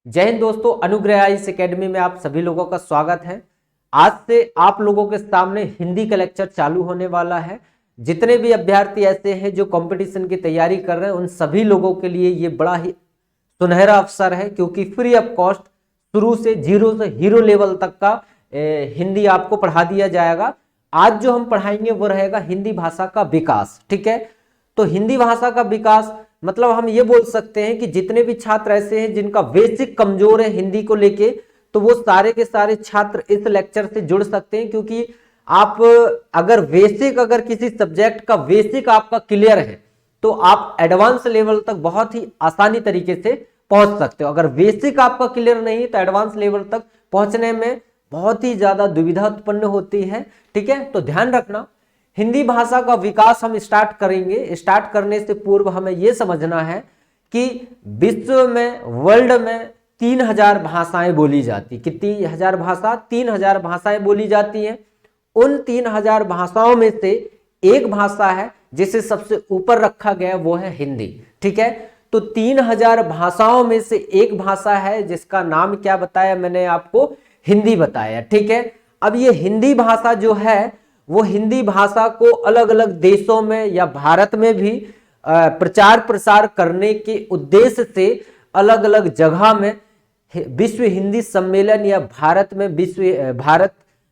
जय हिंद दोस्तों, अनुग्रह आईएएस एकेडमी में आप सभी लोगों का स्वागत है। आज से आप लोगों के सामने हिंदी का लेक्चर चालू होने वाला है। जितने भी अभ्यर्थी ऐसे हैं जो कंपटीशन की तैयारी कर रहे हैं, उन सभी लोगों के लिए ये बड़ा ही सुनहरा अवसर है, क्योंकि फ्री ऑफ कॉस्ट शुरू से जीरो से हीरो लेवल तक का हिंदी आपको पढ़ा दिया जाएगा। आज जो हम पढ़ाएंगे वो रहेगा हिंदी भाषा का विकास। ठीक है, तो हिंदी भाषा का विकास मतलब हम ये बोल सकते हैं कि जितने भी छात्र ऐसे हैं जिनका बेसिक कमजोर है हिंदी को लेके, तो वो सारे के सारे छात्र इस लेक्चर से जुड़ सकते हैं। क्योंकि आप अगर किसी सब्जेक्ट का बेसिक आपका क्लियर है तो आप एडवांस लेवल तक बहुत ही आसानी तरीके से पहुंच सकते हो। अगर बेसिक आपका क्लियर नहीं है तो एडवांस लेवल तक पहुंचने में बहुत ही ज्यादा दुविधा उत्पन्न होती है। ठीक है, तो ध्यान रखना, हिंदी भाषा का विकास हम स्टार्ट करेंगे। स्टार्ट करने से पूर्व हमें यह समझना है कि विश्व में, वर्ल्ड में 3000 भाषाएं बोली जाती। कितनी हजार भाषा? 3000 भाषाएं बोली जाती हैं। उन 3000 भाषाओं में से एक भाषा है जिसे सबसे ऊपर रखा गया, वो है हिंदी। ठीक है, तो 3000 भाषाओं में से एक भाषा है जिसका नाम क्या बताया मैंने आपको? हिंदी बताया। ठीक है, अब ये हिंदी भाषा जो है वो हिंदी भाषा को अलग अलग देशों में या भारत में भी प्रचार प्रसार करने के उद्देश्य से अलग अलग जगह में विश्व हिंदी सम्मेलन या भारत में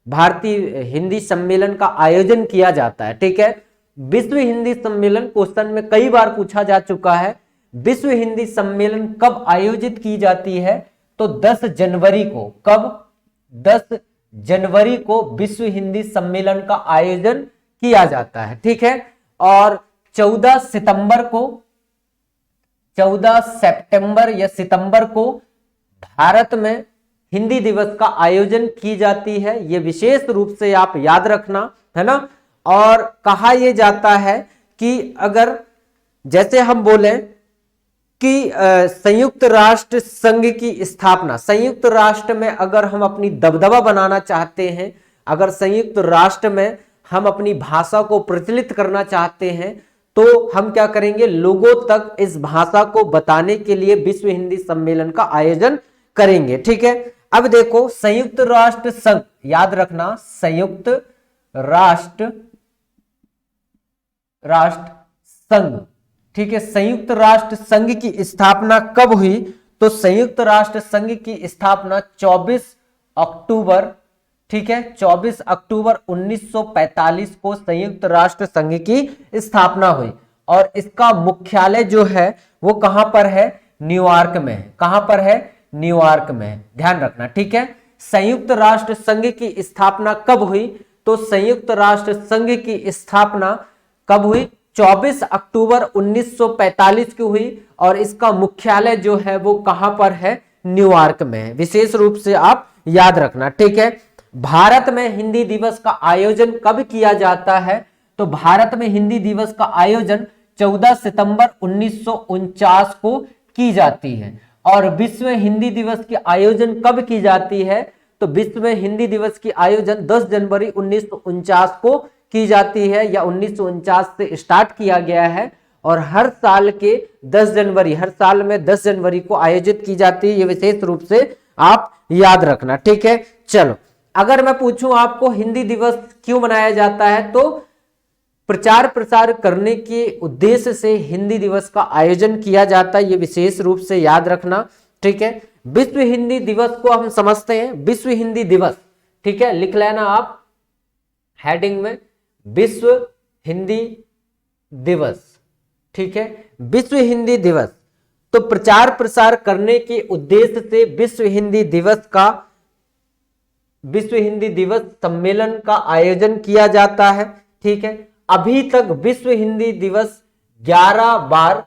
भारतीय हिंदी सम्मेलन का आयोजन किया जाता है। ठीक है, विश्व हिंदी सम्मेलन क्वेश्चन में कई बार पूछा जा चुका है। विश्व हिंदी सम्मेलन कब आयोजित की जाती है? तो 10 जनवरी को। कब? 10 जनवरी को विश्व हिंदी सम्मेलन का आयोजन किया जाता है। ठीक है, और 14 सितंबर या सितंबर को भारत में हिंदी दिवस का आयोजन की जाती है। यह विशेष रूप से आप याद रखना, है ना। और कहा यह जाता है कि अगर जैसे हम बोले कि संयुक्त राष्ट्र संघ की स्थापना, संयुक्त राष्ट्र में अगर हम अपनी दबदबा बनाना चाहते हैं, अगर संयुक्त राष्ट्र में हम अपनी भाषा को प्रचलित करना चाहते हैं, तो हम क्या करेंगे? लोगों तक इस भाषा को बताने के लिए विश्व हिंदी सम्मेलन का आयोजन करेंगे। ठीक है, अब देखो, संयुक्त राष्ट्र संघ, याद रखना, संयुक्त राष्ट्र संघ। ठीक है, संयुक्त राष्ट्र संघ की स्थापना कब हुई? तो संयुक्त राष्ट्र संघ की स्थापना 24 अक्टूबर, ठीक है, 24 अक्टूबर 1945 को संयुक्त राष्ट्र संघ की स्थापना हुई। और इसका मुख्यालय जो है वो कहां पर है? न्यूयॉर्क में है। कहां पर है? न्यूयॉर्क में है, ध्यान रखना। ठीक है, संयुक्त राष्ट्र संघ की स्थापना कब हुई? तो संयुक्त राष्ट्र संघ की स्थापना कब हुई? 24 अक्टूबर 1945 की हुई। और इसका मुख्यालय जो है वो कहां पर है? न्यूयॉर्क में है। विशेष रूप से आप याद रखना। ठीक है, भारत में हिंदी दिवस का आयोजन कब किया जाता है? तो भारत में हिंदी दिवस का आयोजन 14 सितंबर 1949 को की जाती है। और विश्व हिंदी दिवस की आयोजन कब की जाती है? तो विश्व हिंदी दिवस की आयोजन 10 जनवरी 1949 को की जाती है, या 1949 से स्टार्ट किया गया है। और हर साल के 10 जनवरी, हर साल में 10 जनवरी को आयोजित की जाती है। ये विशेष रूप से आप याद रखना। ठीक है, चलो, अगर मैं पूछूं आपको हिंदी दिवस क्यों मनाया जाता है, तो प्रचार प्रसार करने के उद्देश्य से हिंदी दिवस का आयोजन किया जाता है। ये विशेष रूप से याद रखना। ठीक है, विश्व हिंदी दिवस को हम समझते हैं, विश्व हिंदी दिवस। ठीक है, लिख लेना आप हेडिंग में, विश्व हिंदी दिवस। ठीक है, विश्व हिंदी दिवस। तो प्रचार प्रसार करने के उद्देश्य से विश्व हिंदी दिवस सम्मेलन का आयोजन किया जाता है। ठीक है, अभी तक विश्व हिंदी दिवस 11 बार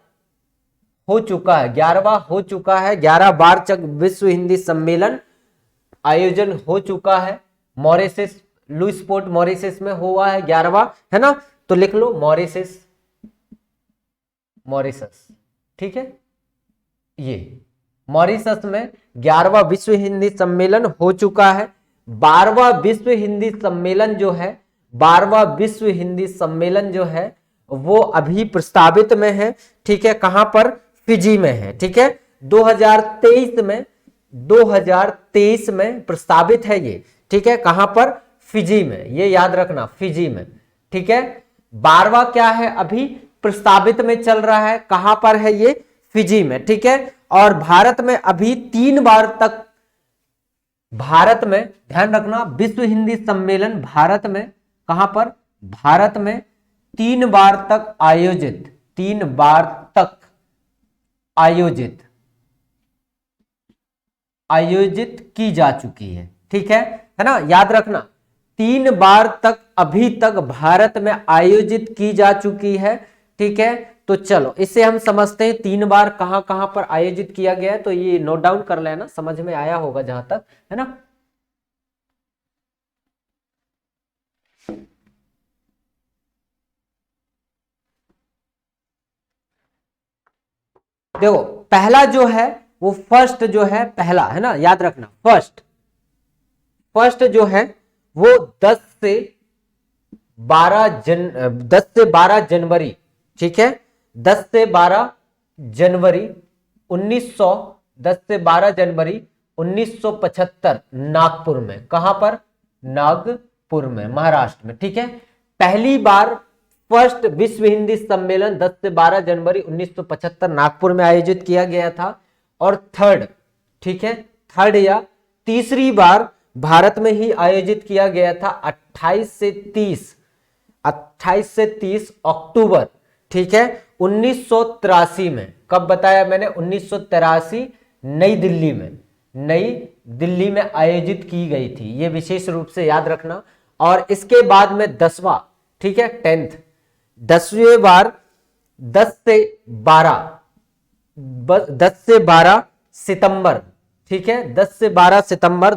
हो चुका है, 11वां हो चुका है। 11 बार तक विश्व हिंदी सम्मेलन आयोजन हो चुका है। मॉरिशस, लुइस पोर्ट मॉरिशस में हुआ है 11वां, है ना। तो लिख लो मॉरिशस। ठीक है, ये मॉरिशस में 11वां विश्व हिंदी सम्मेलन हो चुका है। 12वां विश्व हिंदी सम्मेलन जो है, 12वां विश्व हिंदी सम्मेलन जो है वो अभी प्रस्तावित में है। ठीक है, कहां पर? फिजी में है। ठीक है, 2023 में 2023 में प्रस्तावित है ये, ठीक है। कहां पर? फिजी में, ये याद रखना, फिजी में, ठीक है। 12वां क्या है? अभी प्रस्तावित में चल रहा है। कहां पर है ये? फिजी में, ठीक है। और भारत में अभी 3 बार तक, भारत में ध्यान रखना, विश्व हिंदी सम्मेलन भारत में, कहां पर? भारत में 3 बार तक आयोजित, 3 बार तक आयोजित की जा चुकी है, ठीक है ना। याद रखना, 3 बार तक अभी तक भारत में आयोजित की जा चुकी है, ठीक है। तो चलो इसे हम समझते हैं 3 बार कहां कहां पर आयोजित किया गया है, तो ये नोट डाउन कर लेना, समझ में आया होगा जहां तक, है ना। देखो पहला जो है वो फर्स्ट जो है, पहला है ना, याद रखना, फर्स्ट जो है वो 10 से 12 जनवरी, ठीक है, 10 से 12 जनवरी 1975 नागपुर में। कहां पर? नागपुर में, महाराष्ट्र में, ठीक है। पहली बार फर्स्ट विश्व हिंदी सम्मेलन 10 से 12 जनवरी 1975 नागपुर में आयोजित किया गया था। और थर्ड, ठीक है, थर्ड या तीसरी बार भारत में ही आयोजित किया गया था 28 से 30 अक्टूबर, ठीक है, 1983 में। कब बताया मैंने? 1983 नई दिल्ली में आयोजित की गई थी, ये विशेष रूप से याद रखना। और इसके बाद में 10वां, ठीक है, 10वीं बार 10 से 12 सितंबर, ठीक है, 10 से 12 सितंबर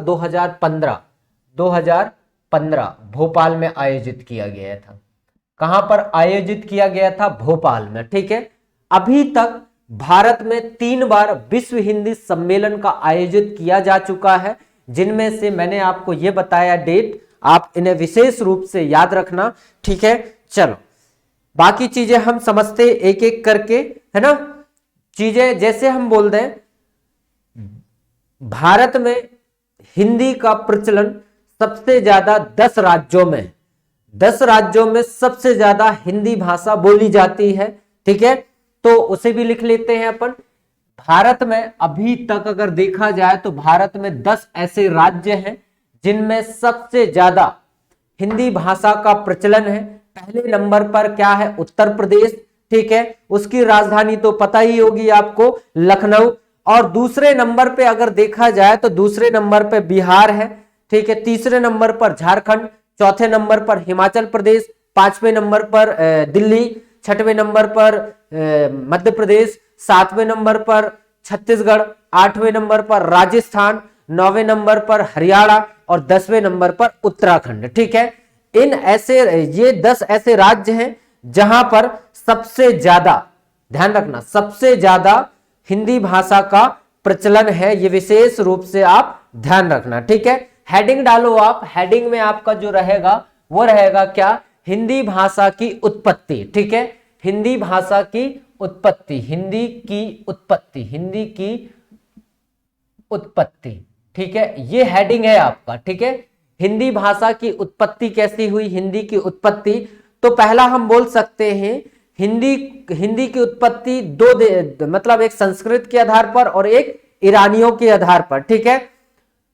2015 भोपाल में आयोजित किया गया था। कहां पर आयोजित किया गया था? भोपाल में, ठीक है। अभी तक भारत में 3 बार विश्व हिंदी सम्मेलन का आयोजित किया जा चुका है, जिनमें से मैंने आपको यह बताया डेट, आप इन्हें विशेष रूप से याद रखना, ठीक है। चलो बाकी चीजें हम समझते एक एक करके, है ना। चीजें जैसे हम बोल दें, भारत में हिंदी का प्रचलन सबसे ज्यादा 10 राज्यों में, 10 राज्यों में सबसे ज्यादा हिंदी भाषा बोली जाती है, ठीक है। तो उसे भी लिख लेते हैं अपन। भारत में अभी तक अगर देखा जाए तो भारत में 10 ऐसे राज्य हैं जिनमें सबसे ज्यादा हिंदी भाषा का प्रचलन है। पहले नंबर पर क्या है? उत्तर प्रदेश, ठीक है, उसकी राजधानी तो पता ही होगी आपको, लखनऊ। और दूसरे नंबर पे अगर देखा जाए तो दूसरे नंबर पे बिहार है, ठीक है, तीसरे नंबर पर झारखंड, चौथे नंबर पर हिमाचल प्रदेश, 5वें नंबर पर दिल्ली, 6वें नंबर पर मध्य प्रदेश, 7वें नंबर पर छत्तीसगढ़, 8वें नंबर पर राजस्थान, 9वें नंबर पर हरियाणा और 10वें नंबर पर उत्तराखंड, ठीक है। ये 10 ऐसे राज्य हैं जहां पर सबसे ज्यादा, ध्यान रखना, सबसे ज्यादा हिंदी भाषा का प्रचलन है, ये विशेष रूप से आप ध्यान रखना, ठीक है। हेडिंग डालो आप, हेडिंग में आपका जो रहेगा वो रहेगा क्या? हिंदी भाषा की उत्पत्ति, ठीक है, हिंदी भाषा की उत्पत्ति, हिंदी की उत्पत्ति, ठीक है, ये हेडिंग है आपका, ठीक है। हिंदी भाषा की उत्पत्ति कैसी हुई? हिंदी की उत्पत्ति, तो पहला हम बोल सकते हैं हिंदी की उत्पत्ति मतलब एक संस्कृत के आधार पर और एक ईरानियों के आधार पर, ठीक है।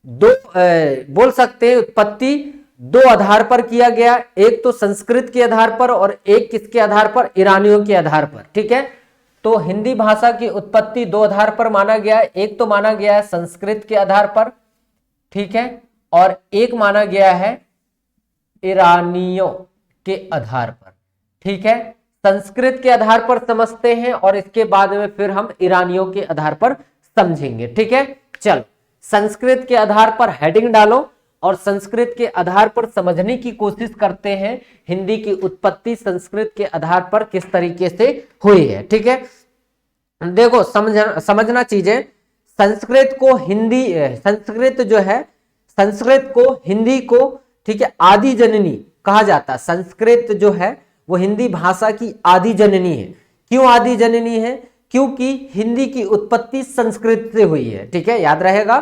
बोल सकते हैं उत्पत्ति 2 आधार पर किया गया, एक तो संस्कृत के आधार पर और एक किसके आधार पर? ईरानियों के आधार पर, ठीक है। तो हिंदी भाषा की उत्पत्ति 2 आधार पर माना गया, एक तो माना गया है संस्कृत के आधार पर, ठीक है, और एक माना गया है ईरानियों के आधार पर, ठीक है। संस्कृत के आधार पर समझते हैं और इसके बाद में फिर हम ईरानियों के आधार पर समझेंगे, ठीक है। चलो संस्कृत के आधार पर हेडिंग डालो और संस्कृत के आधार पर समझने की कोशिश करते हैं हिंदी की उत्पत्ति संस्कृत के आधार पर किस तरीके से हुई है, ठीक है। देखो समझना चीजें, संस्कृत को हिंदी को, ठीक है, आदि जननी कहा जाता है। संस्कृत जो है वो हिंदी भाषा की आदि जननी है। क्यों आदि जननी है? क्योंकि हिंदी की उत्पत्ति संस्कृत से हुई है। ठीक है, याद रहेगा,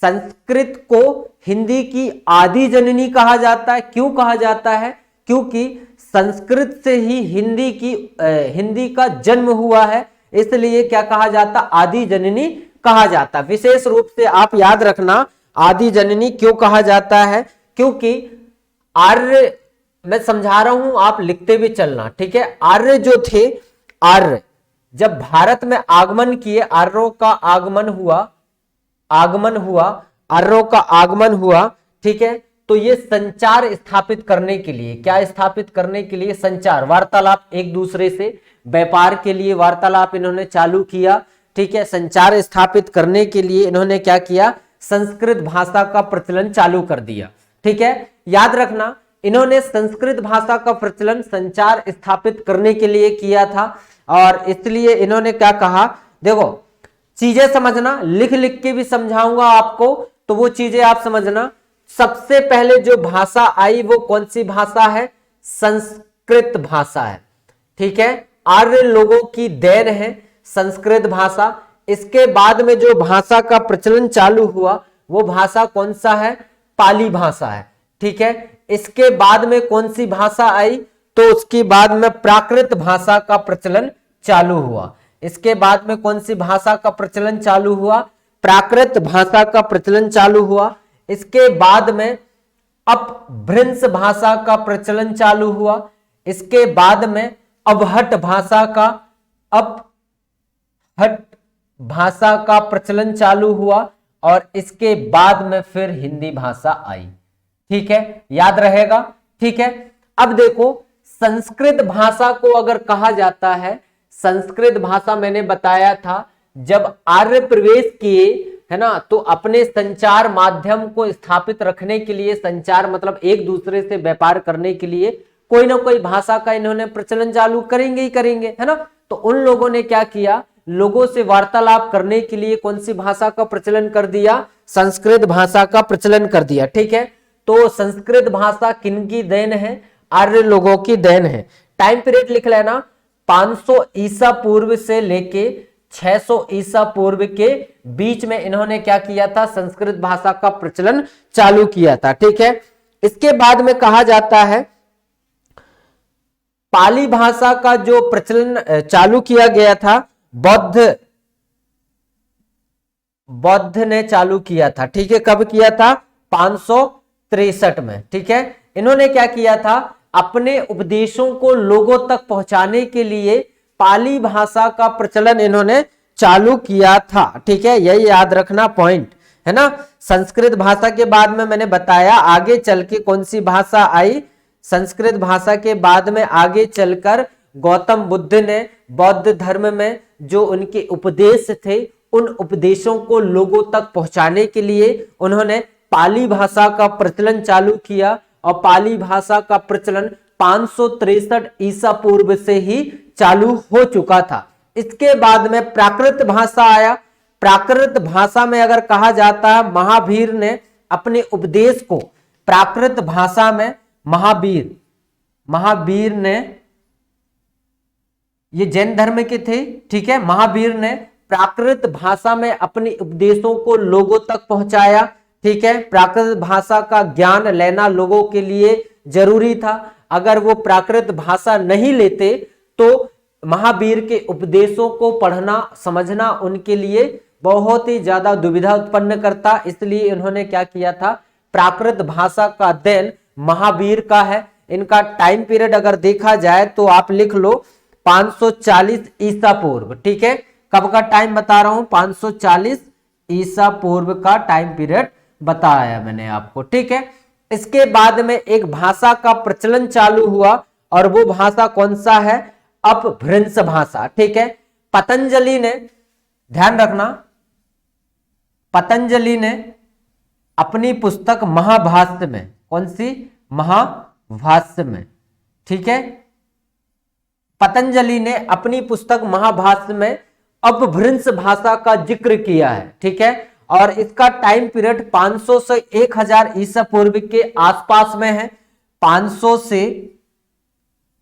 संस्कृत को हिंदी की आदि जननी कहा जाता है। क्यों कहा जाता है? क्योंकि संस्कृत से ही हिंदी का जन्म हुआ है, इसलिए क्या कहा जाता? आदि जननी कहा जाता। विशेष रूप से आप याद रखना, आदि जननी क्यों कहा जाता है? क्योंकि आर्य, मैं समझा रहा हूं, आप लिखते भी चलना। ठीक है, आर्य जो थे, आर्य जब भारत में आगमन किए, आर्यों का आगमन हुआ, आर्यों का आगमन हुआ। ठीक है, तो ये संचार स्थापित करने के लिए, क्या स्थापित करने के लिए? संचार, वार्तालाप, एक दूसरे से व्यापार के लिए वार्तालाप इन्होंने चालू किया। ठीक है, संचार स्थापित करने के लिए इन्होंने क्या किया? संस्कृत भाषा का प्रचलन चालू कर दिया। ठीक है, याद रखना, इन्होंने संस्कृत भाषा का प्रचलन संचार स्थापित करने के लिए किया था, और इसलिए इन्होंने क्या कहा? देखो, चीजें समझना, लिख लिख के भी समझाऊंगा आपको, तो वो चीजें आप समझना। सबसे पहले जो भाषा आई वो कौन सी भाषा है? संस्कृत भाषा है। ठीक है, आर्य लोगों की देन है संस्कृत भाषा। इसके बाद में जो भाषा का प्रचलन चालू हुआ वो भाषा कौन सा है? पाली भाषा है। ठीक है, इसके बाद में कौन सी भाषा आई? तो उसके बाद में प्राकृत भाषा का प्रचलन चालू हुआ। इसके बाद में कौन सी भाषा का प्रचलन चालू हुआ? प्राकृत भाषा का प्रचलन चालू हुआ। इसके बाद में अपभ्रंश भाषा का प्रचलन चालू हुआ। इसके बाद में अवहट भाषा का प्रचलन चालू हुआ, और इसके बाद में फिर हिंदी भाषा आई। ठीक है, याद रहेगा। ठीक है, अब देखो, संस्कृत भाषा को अगर कहा जाता है, संस्कृत भाषा मैंने बताया था जब आर्य प्रवेश किए, है ना, तो अपने संचार माध्यम को स्थापित रखने के लिए, संचार मतलब एक दूसरे से व्यापार करने के लिए कोई ना कोई भाषा का इन्होंने प्रचलन चालू करेंगे ही करेंगे, है ना। तो उन लोगों ने क्या किया? लोगों से वार्तालाप करने के लिए कौन सी भाषा का प्रचलन कर दिया? संस्कृत भाषा का प्रचलन कर दिया। ठीक है, तो संस्कृत भाषा किनकी देन है? आर्य लोगों की देन है। टाइम पीरियड लिख लेना, 500 ईसा पूर्व से लेके 600 ईसा पूर्व के बीच में इन्होंने क्या किया था? संस्कृत भाषा का प्रचलन चालू किया था। ठीक है, इसके बाद में कहा जाता है पाली भाषा का जो प्रचलन चालू किया गया था, बौद्ध ने चालू किया था। ठीक है, कब किया था? 563 में। ठीक है, इन्होंने क्या किया था? अपने उपदेशों को लोगों तक पहुंचाने के लिए पाली भाषा का प्रचलन इन्होंने चालू किया था। ठीक है, यही याद रखना पॉइंट, है ना। संस्कृत भाषा के बाद में मैंने बताया आगे चल के कौन सी भाषा आई? संस्कृत भाषा के बाद में आगे चलकर गौतम बुद्ध ने बौद्ध धर्म में जो उनके उपदेश थे, उन उपदेशों को लोगों तक पहुंचाने के लिए उन्होंने पाली भाषा का प्रचलन चालू किया, और पाली भाषा का प्रचलन 563 ईसा पूर्व से ही चालू हो चुका था। इसके बाद में प्राकृत भाषा आया। प्राकृत भाषा में अगर कहा जाता है, महावीर ने अपने उपदेश को प्राकृत भाषा में, महावीर ने, ये जैन धर्म के थे। ठीक है, महावीर ने प्राकृत भाषा में अपने उपदेशों को लोगों तक पहुंचाया। ठीक है, प्राकृत भाषा का ज्ञान लेना लोगों के लिए जरूरी था। अगर वो प्राकृत भाषा नहीं लेते तो महावीर के उपदेशों को पढ़ना समझना उनके लिए बहुत ही ज्यादा दुविधा उत्पन्न करता। इसलिए इन्होंने क्या किया था? प्राकृत भाषा का देन महावीर का है। इनका टाइम पीरियड अगर देखा जाए तो आप लिख लो 540 ईसा पूर्व। ठीक है, कब का टाइम बता रहा हूं? 540 ईसा पूर्व का टाइम पीरियड बताया मैंने आपको। ठीक है, इसके बाद में एक भाषा का प्रचलन चालू हुआ, और वो भाषा कौन सा है? अपभ्रंश भाषा। ठीक है, पतंजलि ने, ध्यान रखना, पतंजलि ने अपनी पुस्तक महाभाष्य में, कौन सी? महाभाष्य में। ठीक है, पतंजलि ने अपनी पुस्तक महाभाष्य में अपभ्रंश भाषा का जिक्र किया है। ठीक है, और इसका टाइम पीरियड 500 से 1000 ईसा पूर्व के आसपास में है।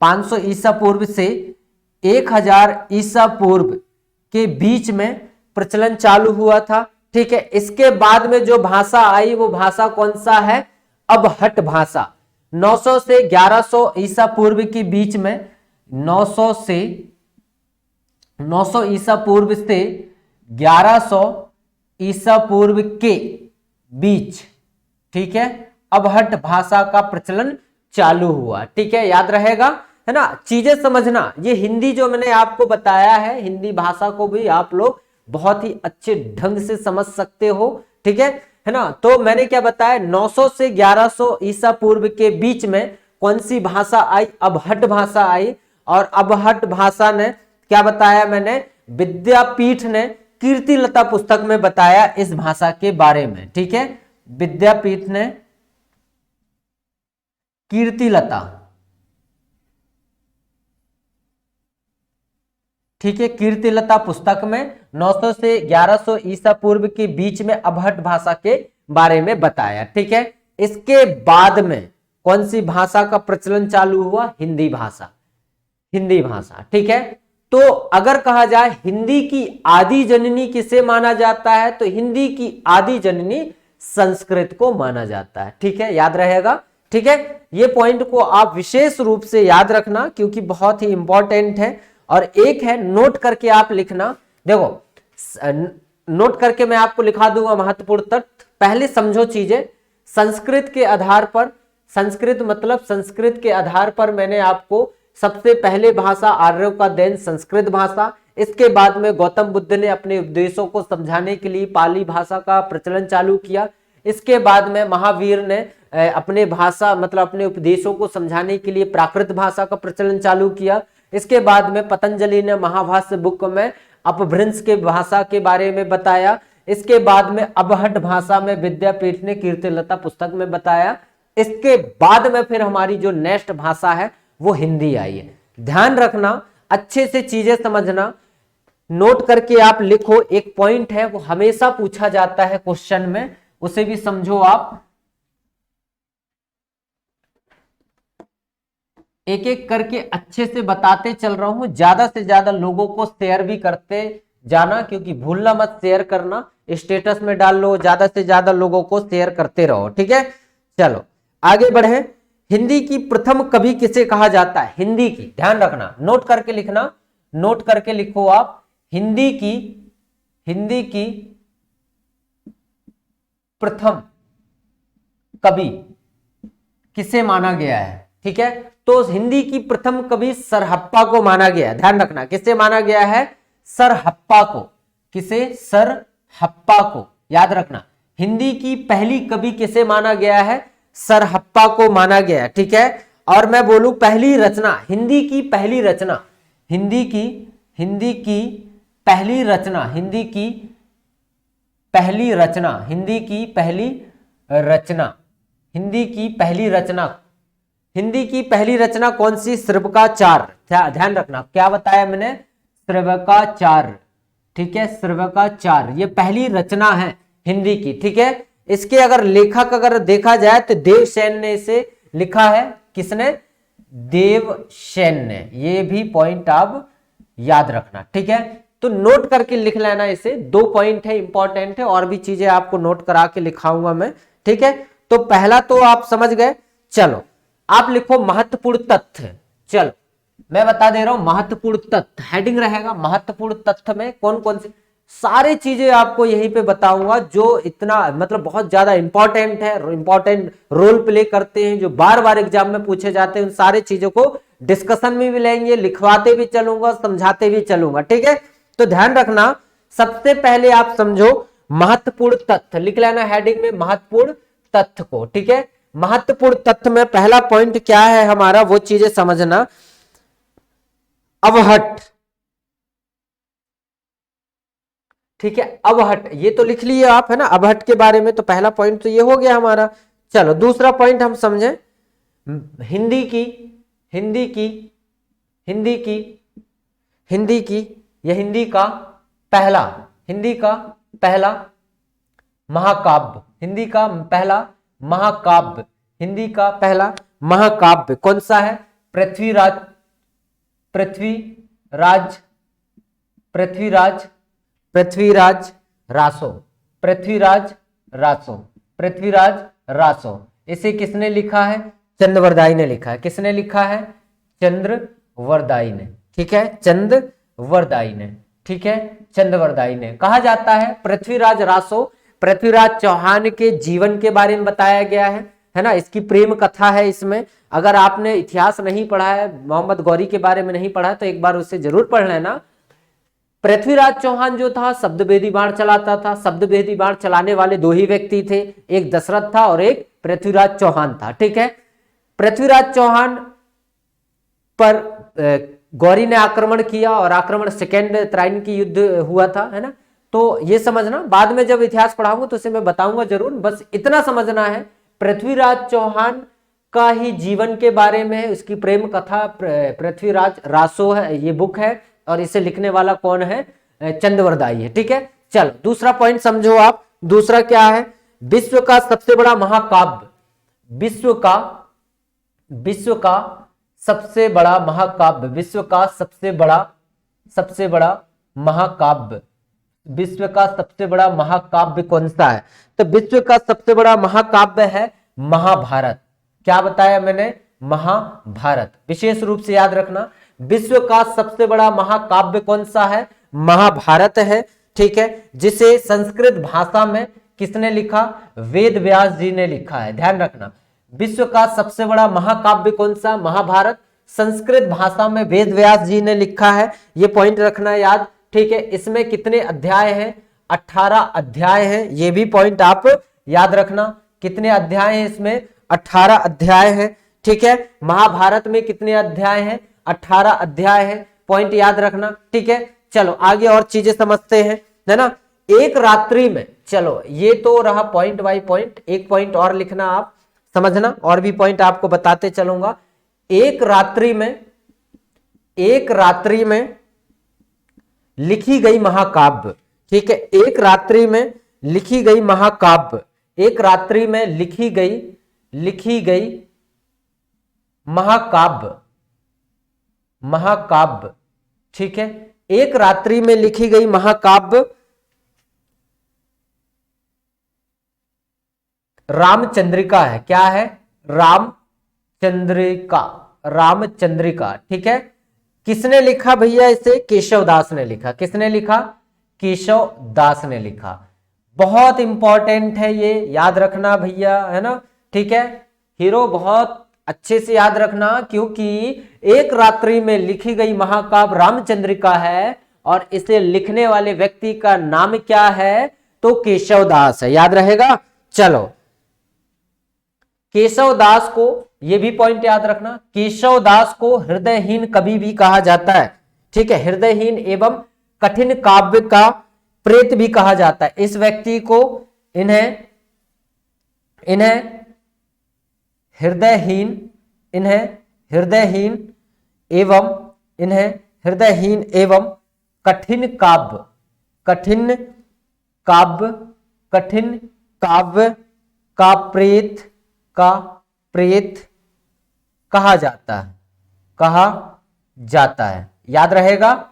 500 ईसा पूर्व से 1000 ईसा पूर्व के बीच में प्रचलन चालू हुआ था। ठीक है, इसके बाद में जो भाषा आई वो भाषा कौन सा है, अबहट भाषा। 900 से 1100 ईसा पूर्व के बीच में, 900 ईसा पूर्व से 1100 ईसा पूर्व के बीच, ठीक है, अबहट भाषा का प्रचलन चालू हुआ। ठीक है, याद रहेगा, है ना। चीजें समझना, ये हिंदी जो मैंने आपको बताया है, हिंदी भाषा को भी आप लोग बहुत ही अच्छे ढंग से समझ सकते हो। ठीक है ना। तो मैंने क्या बताया, 900 से 1100 ईसा पूर्व के बीच में कौन सी भाषा आई, अबहट भाषा आई। और अबहट भाषा ने क्या बताया मैंने, विद्यापीठ ने कीर्तिलता पुस्तक में बताया इस भाषा के बारे में। ठीक है, विद्यापीठ ने कीर्तिलता, ठीक है, कीर्तिलता पुस्तक में 900 से 1100 ईसा पूर्व के बीच में अबहट भाषा के बारे में बताया। ठीक है, इसके बाद में कौन सी भाषा का प्रचलन चालू हुआ, हिंदी भाषा, हिंदी भाषा। ठीक है, तो अगर कहा जाए हिंदी की आदि जननी किसे माना जाता है, तो हिंदी की आदि जननी संस्कृत को माना जाता है। ठीक है, याद रहेगा। ठीक है, ये पॉइंट को आप विशेष रूप से याद रखना क्योंकि बहुत ही इंपॉर्टेंट है। और एक है नोट करके आप लिखना, देखो नोट करके मैं आपको लिखा दूंगा महत्वपूर्ण तथ्य। पहले समझो चीजें, संस्कृत के आधार पर, संस्कृत मतलब संस्कृत के आधार पर मैंने आपको सबसे पहले भाषा आर्यों का देन संस्कृत भाषा। इसके बाद में गौतम बुद्ध ने अपने उपदेशों को समझाने के लिए पाली भाषा का प्रचलन चालू किया। इसके बाद में महावीर ने अपने भाषा मतलब अपने उपदेशों को समझाने के लिए प्राकृत भाषा का प्रचलन चालू किया। इसके बाद में पतंजलि ने महाभाष्य बुक में अपभ्रंश के भाषा के बारे में बताया। इसके बाद में अबहट भाषा में विद्यापीठ ने कीर्तिलता पुस्तक में बताया। इसके बाद में फिर हमारी जो नेक्स्ट भाषा है वो हिंदी आई है। ध्यान रखना, अच्छे से चीजें समझना, नोट करके आप लिखो। एक पॉइंट है वो हमेशा पूछा जाता है क्वेश्चन में, उसे भी समझो आप। एक एक करके अच्छे से बताते चल रहा हूं, ज्यादा से ज्यादा लोगों को शेयर भी करते जाना क्योंकि भूलना मत शेयर करना, स्टेटस में डाल लो, ज्यादा से ज्यादा लोगों को शेयर करते रहो। ठीक है, चलो आगे बढ़े। हिंदी की प्रथम कवि किसे कहा जाता है, हिंदी की, ध्यान रखना, नोट करके लिखना, नोट करके लिखो आप। हिंदी की प्रथम कवि किसे माना गया है। ठीक है, तो हिंदी की प्रथम कवि सरहप्पा को माना गया। ध्यान रखना, किसे माना गया है, सरहप्पा को। किसे, सरहप्पा को, याद रखना। हिंदी की पहली कवि किसे माना गया है, सरहप्पा को माना गया। ठीक है, और मैं बोलूं पहली रचना, हिंदी की पहली रचना, हिंदी की पहली रचना, हिंदी की पहली रचना, हिंदी की पहली रचना, हिंदी की पहली रचना, हिंदी की पहली रचना कौन सी, श्रवकाचार्य। ध्यान रखना, क्या बताया मैंने, श्रवकाचार्य। ठीक है, श्रवकाचार्य ये पहली रचना है हिंदी की। ठीक है, इसके अगर लेखक अगर देखा जाए तो देवसेन ने इसे लिखा है। किसने, देवसेन ने। ये भी पॉइंट आप याद रखना। ठीक है, तो नोट करके लिख लेना इसे, 2 पॉइंट है इंपॉर्टेंट है, और भी चीजें आपको नोट करा के लिखाऊंगा मैं। ठीक है, तो पहला तो आप समझ गए। चलो आप लिखो महत्वपूर्ण तथ्य। चलो मैं बता दे रहा हूं महत्वपूर्ण तथ्य, हेडिंग रहेगा महत्वपूर्ण तथ्य में कौन कौन सी सारी चीजें आपको यहीं पे बताऊंगा जो इतना मतलब बहुत ज्यादा इंपॉर्टेंट है, इंपॉर्टेंट रोल प्ले करते हैं, जो बार बार एग्जाम में पूछे जाते हैं। उन सारी चीजों को डिस्कशन में भी लेंगे, लिखवाते भी चलूंगा, समझाते भी चलूंगा। ठीक है, तो ध्यान रखना, सबसे पहले आप समझो महत्वपूर्ण तथ्य, लिख लेना हेडिंग में महत्वपूर्ण तथ्य को। ठीक है, महत्वपूर्ण तथ्य में पहला पॉइंट क्या है हमारा, वो चीजें समझना। अबहट, ठीक है, अबहट ये तो लिख लिए आप, है ना, अबहट के बारे में। तो पहला पॉइंट तो ये हो गया हमारा। चलो दूसरा पॉइंट हम समझें, हिंदी की हिंदी की हिंदी की हिंदी की या हिंदी का पहला महाकाव्य, हिंदी का पहला महाकाव्य, हिंदी का पहला महाकाव्य कौन सा है, पृथ्वीराज पृथ्वीराज, पृथ्वीराज रासो, पृथ्वीराज रासो, पृथ्वीराज रासो। इसे किसने लिखा है? चंद्रवरदाई ने लिखा है। किसने लिखा है? चंद्रवरदाई ने, ठीक है, चंद्रवरदाई ने, ठीक है, चंद्रवरदाई ने। कहा जाता है पृथ्वीराज रासो, पृथ्वीराज चौहान के जीवन के बारे में बताया गया है ना। इसकी प्रेम कथा है इसमें। अगर आपने इतिहास नहीं पढ़ा है, मोहम्मद गौरी के बारे में नहीं पढ़ा है, तो एक बार उसे जरूर पढ़ लेना। पृथ्वीराज चौहान जो था शब्दभेदी बाण चलाता था। शब्दभेदी बाण चलाने वाले दो ही व्यक्ति थे, एक दशरथ था और एक पृथ्वीराज चौहान था, ठीक है। पृथ्वीराज चौहान पर गौरी ने आक्रमण किया और आक्रमण सेकेंड त्राइन की युद्ध हुआ था, है ना। तो ये समझना, बाद में जब इतिहास पढ़ाऊंगा तो उसे मैं बताऊंगा जरूर, बस इतना समझना है। पृथ्वीराज चौहान का ही जीवन के बारे में उसकी प्रेम कथा पृथ्वीराज रासो है, ये बुक है, और इसे लिखने वाला कौन है? चंद्रवरदाई है, ठीक है। चलो दूसरा पॉइंट समझो आप। दूसरा क्या है? विश्व का सबसे बड़ा महाकाव्य, विश्व का सबसे बड़ा महाकाव्य, विश्व का सबसे बड़ा महाकाव्य, विश्व का सबसे बड़ा महाकाव्य कौन सा है? तो विश्व का सबसे बड़ा महाकाव्य है महाभारत। क्या बताया मैंने? महाभारत। विशेष रूप से याद रखना, विश्व का सबसे बड़ा महाकाव्य कौन सा है? महाभारत है, ठीक है, जिसे संस्कृत भाषा में किसने लिखा? वेद व्यास जी ने लिखा है। ध्यान रखना, विश्व का सबसे बड़ा महाकाव्य कौन सा? महाभारत। संस्कृत भाषा में वेद व्यास जी ने लिखा है, ये पॉइंट रखना याद, ठीक है। इसमें कितने अध्याय हैं? 18 अध्याय हैं, ये भी पॉइंट आप याद रखना। कितने अध्याय हैं इसमें? 18 अध्याय हैं, ठीक है। महाभारत में कितने अध्याय हैं? 18 अध्याय है, पॉइंट याद रखना, ठीक है। चलो आगे और चीजें समझते हैं, है ना। एक रात्रि में, चलो ये तो रहा पॉइंट बाय पॉइंट, एक पॉइंट और लिखना आप, समझना, और भी पॉइंट आपको बताते चलूंगा। एक रात्रि में लिखी गई महाकाव्य, ठीक है, एक रात्रि में लिखी गई महाकाव्य, एक रात्रि में लिखी गई महाकाव्य, ठीक है, एक रात्रि में लिखी गई महाकाव्य रामचंद्रिका है। क्या है? रामचंद्रिका, ठीक है। किसने लिखा भैया इसे? केशवदास ने लिखा। किसने लिखा? केशवदास ने लिखा। बहुत इंपॉर्टेंट है ये, याद रखना भैया, है ना, ठीक है। हीरो बहुत अच्छे से याद रखना, क्योंकि एक रात्रि में लिखी गई महाकाव्य रामचंद्रिका है और इसे लिखने वाले व्यक्ति का नाम क्या है? तो केशवदास है, याद रहेगा। चलो केशवदास को, ये भी पॉइंट याद रखना, केशवदास को हृदयहीन कवि भी कहा जाता है, ठीक है। हृदयहीन एवं कठिन काव्य का प्रेत भी कहा जाता है इस व्यक्ति को। इन्हें हृदयहीन एवं कठिन काव्य का प्रेत कहा जाता है, याद रहेगा,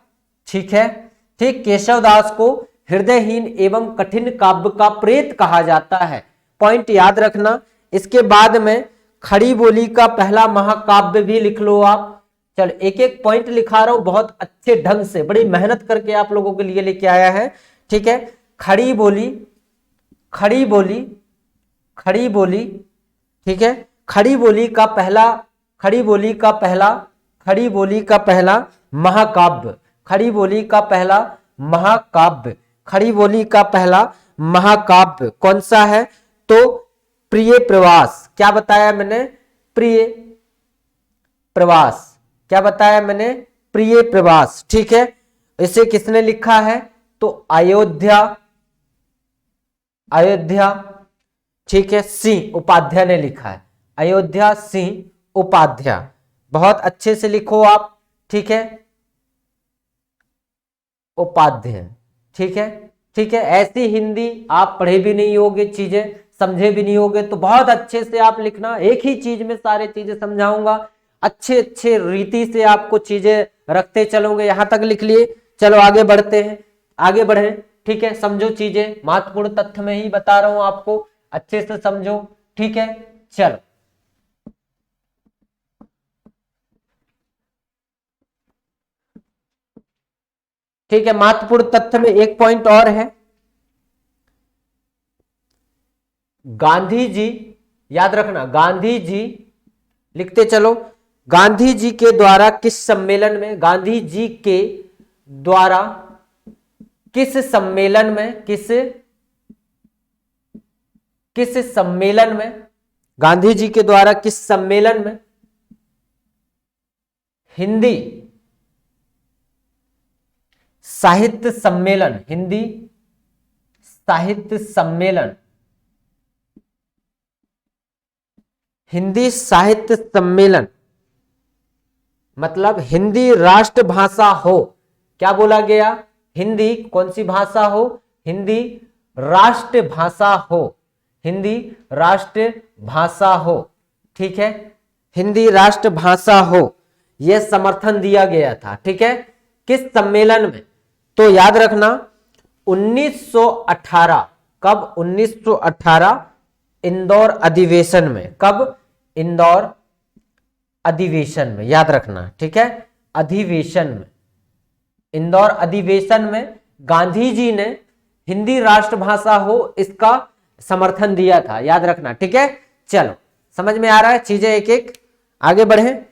ठीक है। ठीक, केशवदास को हृदयहीन एवं कठिन काव्य का प्रेत कहा जाता है, पॉइंट याद रखना। इसके बाद में खड़ी बोली का पहला महाकाव्य भी लिख लो आप। चलो एक एक पॉइंट लिखा रहा हूं, बहुत अच्छे ढंग से, बड़ी मेहनत करके आप लोगों के लिए लेके आया है, ठीक है। खड़ी बोली, ठीक है। खड़ी बोली का पहला महाकाव्य कौन सा है? तो प्रिय प्रवास। क्या बताया मैंने? प्रिय प्रवास, ठीक है। इसे किसने लिखा है? तो अयोध्या, ठीक है, सिंह उपाध्याय ने लिखा है। अयोध्या सिंह उपाध्याय, बहुत अच्छे से लिखो आप, ठीक है, उपाध्याय, ठीक है, ठीक है। ऐसी हिंदी आप पढ़े भी नहीं होगे, चीजें समझे भी नहीं होगे, तो बहुत अच्छे से आप लिखना। एक ही चीज में सारे चीजें समझाऊंगा, अच्छे रीति से आपको चीजें रखते चलोगे। यहां तक लिख लिए, चलो आगे बढ़ते हैं, आगे बढ़े। ठीक है, समझो चीजें, महत्वपूर्ण तथ्य में ही बता रहा हूं आपको, अच्छे से समझो। ठीक है, चलो ठीक है, महत्वपूर्ण तथ्य में एक पॉइंट और है। गांधी जी, याद रखना, गांधी जी, लिखते चलो, गांधी जी के द्वारा किस सम्मेलन में, गांधी जी के द्वारा किस सम्मेलन में, किस सम्मेलन में, गांधी जी के द्वारा किस सम्मेलन में हिंदी साहित्य सम्मेलन, हिंदी साहित्य सम्मेलन, हिंदी साहित्य सम्मेलन मतलब हिंदी राष्ट्रभाषा हो, क्या बोला गया, हिंदी कौन सी भाषा हो, हिंदी राष्ट्रभाषा हो, हिंदी राष्ट्रभाषा हो। ठीक है, हिंदी राष्ट्रभाषा हो, यह समर्थन दिया गया था। ठीक है, किस सम्मेलन में, तो याद रखना 1918, कब, 1918 इंदौर अधिवेशन में, कब, इंदौर अधिवेशन में, याद रखना। ठीक है, अधिवेशन में, इंदौर अधिवेशन में गांधी जी ने हिंदी राष्ट्रभाषा हो इसका समर्थन दिया था, याद रखना। ठीक है, चलो समझ में आ रहा है चीजें, एक एक आगे बढ़े।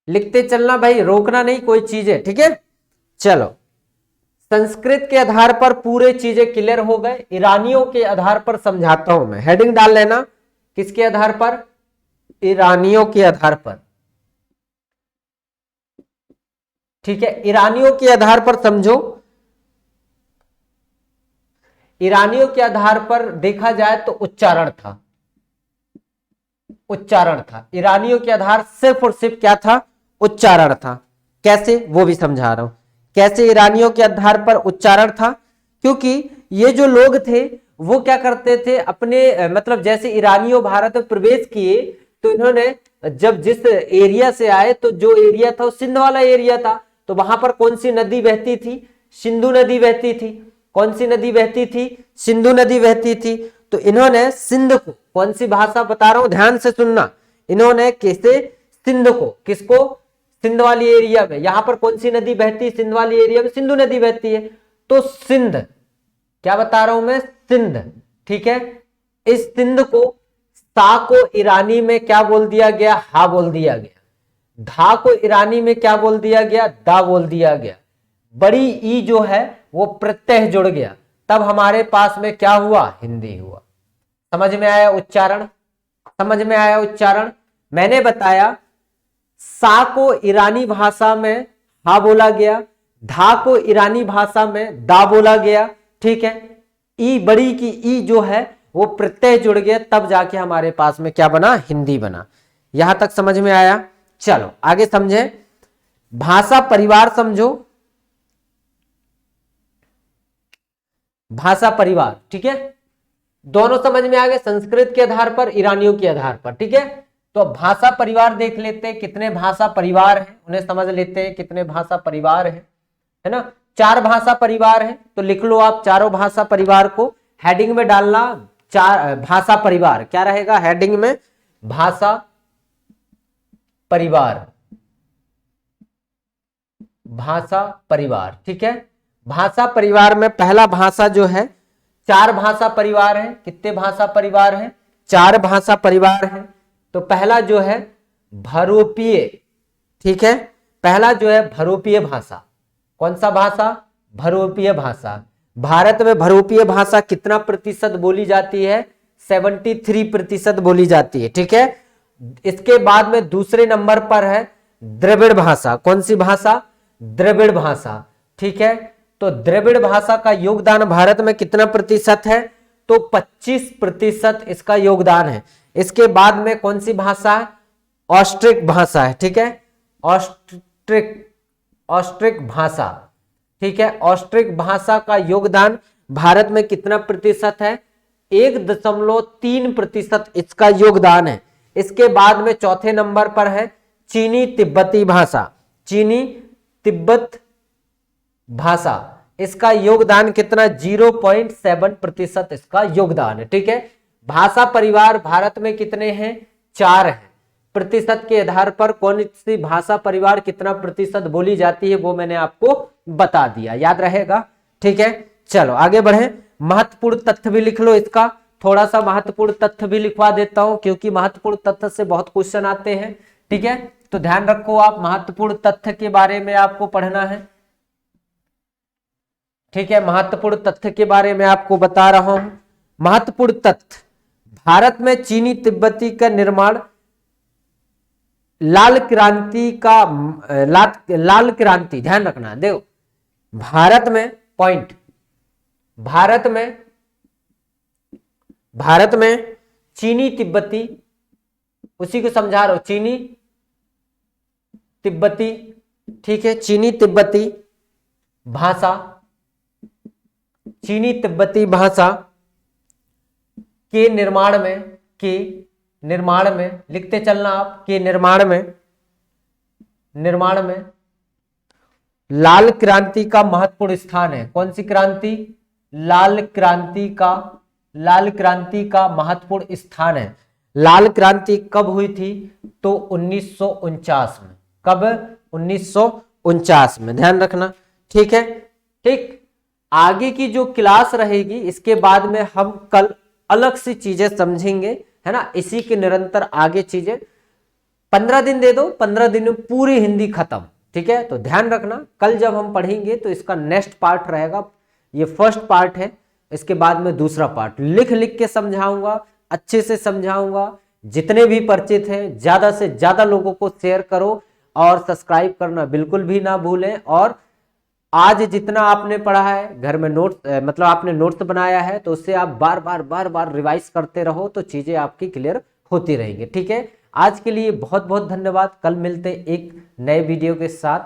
लिखते चलना भाई, रोकना नहीं कोई चीजें। ठीक है, चलो संस्कृत के आधार पर पूरे चीजें क्लियर हो गए, ईरानियों के आधार पर समझाता हूं मैं, हेडिंग डाल लेना, किसके आधार पर, ईरानियों के आधार पर। ठीक है, ईरानियों के आधार पर समझो, ईरानियों के आधार पर देखा जाए तो उच्चारण था, उच्चारण था, ईरानियों के आधार सिर्फ और सिर्फ क्या था, उच्चारण था। कैसे, वो भी समझा रहा हूं, कैसे ईरानियों के आधार पर उच्चारण था, क्योंकि ये जो लोग थे वो क्या करते थे अपने, मतलब जैसे ईरानियों भारत में प्रवेश किए तो इन्होंने जब जिस एरिया से आए तो जो एरिया था वो सिंध वाला एरिया था, तो वहां पर कौन सी नदी बहती थी, सिंधु नदी बहती थी। कौन सी नदी बहती थी, सिंधु नदी बहती थी। तो इन्होंने सिंध को, कौन सी भाषा बता रहा हूं ध्यान से सुनना, इन्होंने कैसे सिंध को, किसको, सिंध वाली एरिया में, यहां पर कौन सी नदी बहती है, सिंध वाली एरिया में सिंधु नदी बहती है, तो सिंध, क्या बता रहा हूं मैं, सिंध। ठीक है, इस सिंध को, सा को ईरानी में क्या बोल दिया गया, हा बोल दिया गया, धा को ईरानी में क्या बोल दिया गया, दा बोल दिया गया, बड़ी ई जो है वो प्रत्यय जुड़ गया, तब हमारे पास में क्या हुआ, हिंदी हुआ। समझ में आया उच्चारण, समझ में आया उच्चारण। मैंने बताया सा को ईरानी भाषा में हा बोला गया, धा को ईरानी भाषा में दा बोला गया। ठीक है, ई बड़ी की ई जो है वो प्रत्यय जुड़ गया, तब जाके हमारे पास में क्या बना, हिंदी बना। यहां तक समझ में आया, चलो आगे समझे, भाषा परिवार समझो, भाषा परिवार। ठीक है, दोनों समझ में आ गए, संस्कृत के आधार पर, ईरानियों के आधार पर। ठीक है, तो भाषा परिवार देख लेते हैं, कितने भाषा परिवार हैं उन्हें समझ लेते हैं, कितने भाषा परिवार हैं, है ना। 4 भाषा परिवार हैं, तो लिख लो आप चारों भाषा परिवार को, हेडिंग में डालना 4 भाषा परिवार, क्या रहेगा हेडिंग में, भाषा परिवार, भाषा परिवार। ठीक है, भाषा परिवार में पहला भाषा जो है, 4 भाषा परिवार है, कितने भाषा परिवार है, 4 भाषा परिवार है। तो पहला जो है भरोपीय, ठीक है, पहला जो है भरोपीय भाषा, कौन सा भाषा, भरोपीय भाषा। भारत में भरोपीय भाषा कितना प्रतिशत बोली जाती है, 73% बोली जाती है। ठीक है, इसके बाद में दूसरे नंबर पर है द्रविड़ भाषा, कौन सी भाषा, द्रविड़ भाषा। ठीक है, तो द्रविड़ भाषा का योगदान भारत में कितना प्रतिशत है, तो 25% इसका योगदान है। इसके बाद में कौन सी भाषा है, ऑस्ट्रिक भाषा है। ठीक है, ऑस्ट्रिक भाषा। ठीक है, ऑस्ट्रिक भाषा का योगदान भारत में कितना प्रतिशत है, 1.3% इसका योगदान है। इसके बाद में चौथे नंबर पर है चीनी तिब्बती भाषा। चीनी तिब्बत भाषा, इसका योगदान कितना, 0.7% इसका योगदान है। ठीक है, भाषा परिवार भारत में कितने हैं, 4 हैं। प्रतिशत के आधार पर कौन सी भाषा परिवार कितना प्रतिशत बोली जाती है वो मैंने आपको बता दिया, याद रहेगा। ठीक है, चलो आगे बढ़े। महत्वपूर्ण तथ्य भी लिख लो इसका, थोड़ा सा महत्वपूर्ण तथ्य भी लिखवा देता हूं क्योंकि महत्वपूर्ण तथ्य से बहुत क्वेश्चन आते हैं। ठीक है, तो ध्यान रखो आप, महत्वपूर्ण तथ्य के बारे में आपको पढ़ना है। ठीक है, महत्वपूर्ण तथ्य के बारे में आपको बता रहा हूं। महत्वपूर्ण तथ्य, भारत में चीनी तिब्बती का निर्माण लाल क्रांति का लाल क्रांति, ध्यान रखना, देखो भारत में पॉइंट, भारत में चीनी तिब्बती, उसी को समझा रहा हूं, चीनी तिब्बती, ठीक है, चीनी तिब्बती भाषा, चीनी तिब्बती भाषा के निर्माण में लिखते चलना आप, के निर्माण में लाल क्रांति का महत्वपूर्ण स्थान है। कौन सी क्रांति, लाल क्रांति का महत्वपूर्ण स्थान है। लाल क्रांति कब हुई थी, तो 1949 में। कब, 1949 में, ध्यान रखना। ठीक है, ठीक, आगे की जो क्लास रहेगी इसके बाद में हम कल अलग सी चीजें समझेंगे, है ना। इसी के निरंतर आगे चीजें, 15 दिन दे दो, 15 दिन में पूरी हिंदी खत्म। ठीक है, तो ध्यान रखना, कल जब हम पढ़ेंगे तो इसका नेक्स्ट पार्ट रहेगा, ये फर्स्ट पार्ट है, इसके बाद में दूसरा पार्ट लिख लिख के समझाऊंगा, अच्छे से समझाऊंगा। जितने भी परिचित हैं ज्यादा से ज्यादा लोगों को शेयर करो और सब्सक्राइब करना बिल्कुल भी ना भूलें। और आज जितना आपने पढ़ा है घर में नोट्स, मतलब आपने नोट्स बनाया है, तो उससे आप बार बार रिवाइज करते रहो तो चीजें आपकी क्लियर होती रहेंगी। ठीक है, आज के लिए बहुत बहुत धन्यवाद। कल मिलते एक नए वीडियो के साथ।